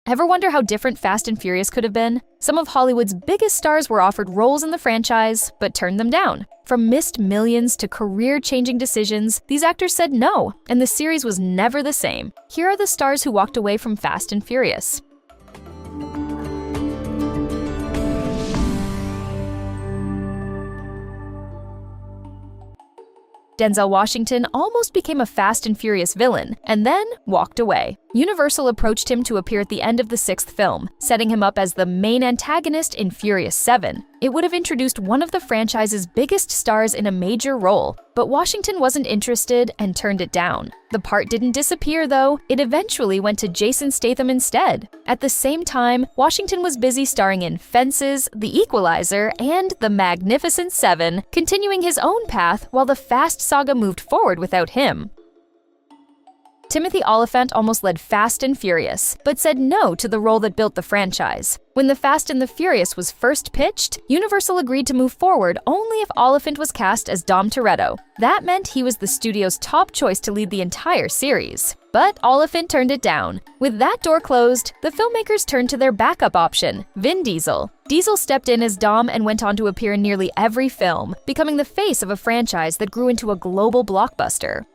Ever wonder how different Fast and Furious could have been? Some of Hollywood's biggest stars were offered roles in the franchise, but turned them down. From missed millions to career-changing decisions, these actors said no, and the series was never the same. Here are the stars who walked away from Fast and Furious. Denzel Washington almost became a Fast and Furious villain, and then walked away. Universal approached him to appear at the end of the 6th film, setting him up as the main antagonist in Furious 7. It would have introduced one of the franchise's biggest stars in a major role, but Washington wasn't interested and turned it down. The part didn't disappear, though. It eventually went to Jason Statham instead. At the same time, Washington was busy starring in Fences, The Equalizer, and The Magnificent Seven, continuing his own path while the Fast saga moved forward without him. Timothy Olyphant almost led Fast and Furious, but said no to the role that built the franchise. When The Fast and the Furious was first pitched, Universal agreed to move forward only if Olyphant was cast as Dom Toretto. That meant he was the studio's top choice to lead the entire series. But Olyphant turned it down. With that door closed, the filmmakers turned to their backup option, Vin Diesel. Diesel stepped in as Dom and went on to appear in nearly every film, becoming the face of a franchise that grew into a global blockbuster.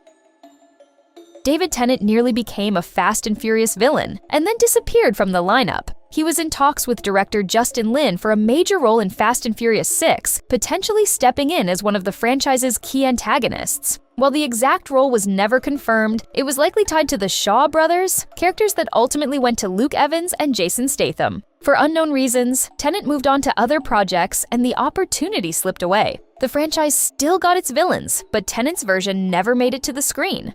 David Tennant nearly became a Fast and Furious villain, and then disappeared from the lineup. He was in talks with director Justin Lin for a major role in Fast and Furious 6, potentially stepping in as one of the franchise's key antagonists. While the exact role was never confirmed, it was likely tied to the Shaw brothers, characters that ultimately went to Luke Evans and Jason Statham. For unknown reasons, Tennant moved on to other projects and the opportunity slipped away. The franchise still got its villains, but Tennant's version never made it to the screen.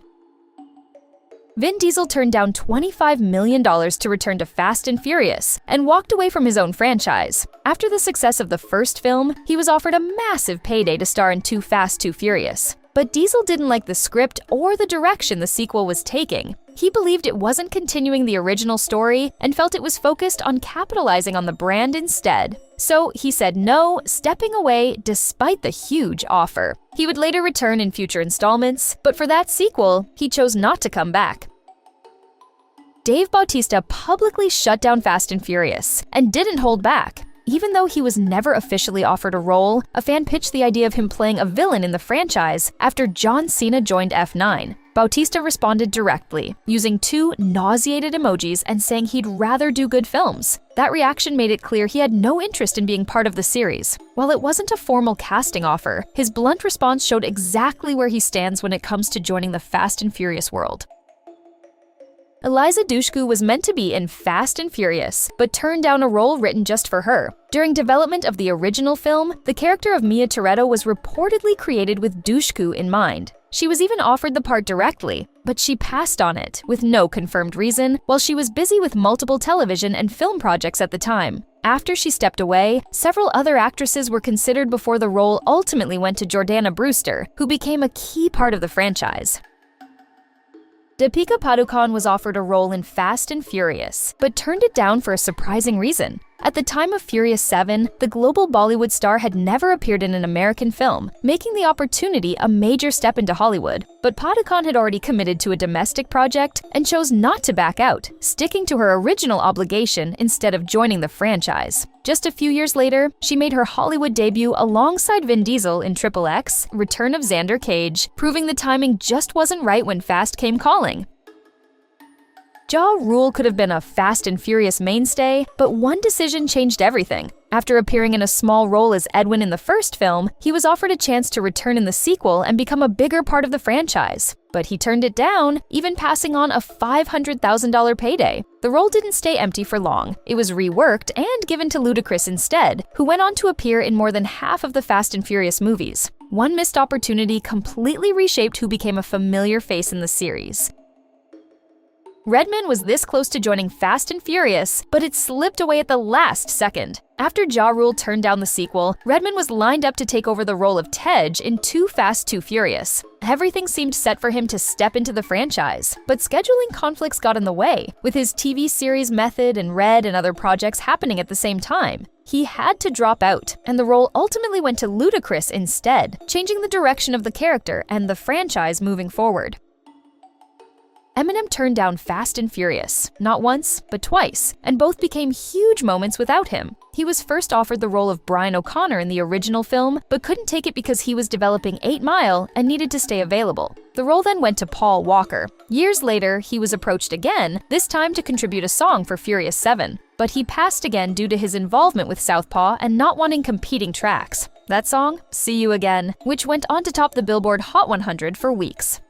Vin Diesel turned down $25 million to return to Fast and Furious and walked away from his own franchise. After the success of the first film, he was offered a massive payday to star in Too Fast, Too Furious. But Diesel didn't like the script or the direction the sequel was taking. He believed it wasn't continuing the original story and felt it was focused on capitalizing on the brand instead. So he said no, stepping away despite the huge offer. He would later return in future installments, but for that sequel, he chose not to come back. Dave Bautista publicly shut down Fast and Furious and didn't hold back. Even though he was never officially offered a role, a fan pitched the idea of him playing a villain in the franchise after John Cena joined F9. Bautista responded directly, using 2 nauseated emojis and saying he'd rather do good films. That reaction made it clear he had no interest in being part of the series. While it wasn't a formal casting offer, his blunt response showed exactly where he stands when it comes to joining the Fast and Furious world. Eliza Dushku was meant to be in Fast and Furious, but turned down a role written just for her. During development of the original film, the character of Mia Toretto was reportedly created with Dushku in mind. She was even offered the part directly, but she passed on it, with no confirmed reason, while she was busy with multiple television and film projects at the time. After she stepped away, several other actresses were considered before the role ultimately went to Jordana Brewster, who became a key part of the franchise. Deepika Padukone was offered a role in Fast and Furious, but turned it down for a surprising reason. At the time of Furious 7, the global Bollywood star had never appeared in an American film, making the opportunity a major step into Hollywood. But Padukone had already committed to a domestic project and chose not to back out, sticking to her original obligation instead of joining the franchise. Just a few years later, she made her Hollywood debut alongside Vin Diesel in XXX, Return of Xander Cage, proving the timing just wasn't right when Fast came calling. Ja Rule could have been a Fast and Furious mainstay, but one decision changed everything. After appearing in a small role as Edwin in the first film, he was offered a chance to return in the sequel and become a bigger part of the franchise. But he turned it down, even passing on a $500,000 payday. The role didn't stay empty for long. It was reworked and given to Ludacris instead, who went on to appear in more than half of the Fast and Furious movies. One missed opportunity completely reshaped who became a familiar face in the series. Redman was this close to joining Fast and Furious, but it slipped away at the last second. After Ja Rule turned down the sequel, Redman was lined up to take over the role of Tej in Too Fast, Too Furious. Everything seemed set for him to step into the franchise, but scheduling conflicts got in the way, with his TV series Method and Red and other projects happening at the same time. He had to drop out, and the role ultimately went to Ludacris instead, changing the direction of the character and the franchise moving forward. Eminem turned down Fast and Furious, not once, but twice, and both became huge moments without him. He was first offered the role of Brian O'Connor in the original film, but couldn't take it because he was developing 8 Mile and needed to stay available. The role then went to Paul Walker. Years later, he was approached again, this time to contribute a song for Furious 7. But he passed again due to his involvement with Southpaw and not wanting competing tracks. That song, See You Again, which went on to top the Billboard Hot 100 for weeks.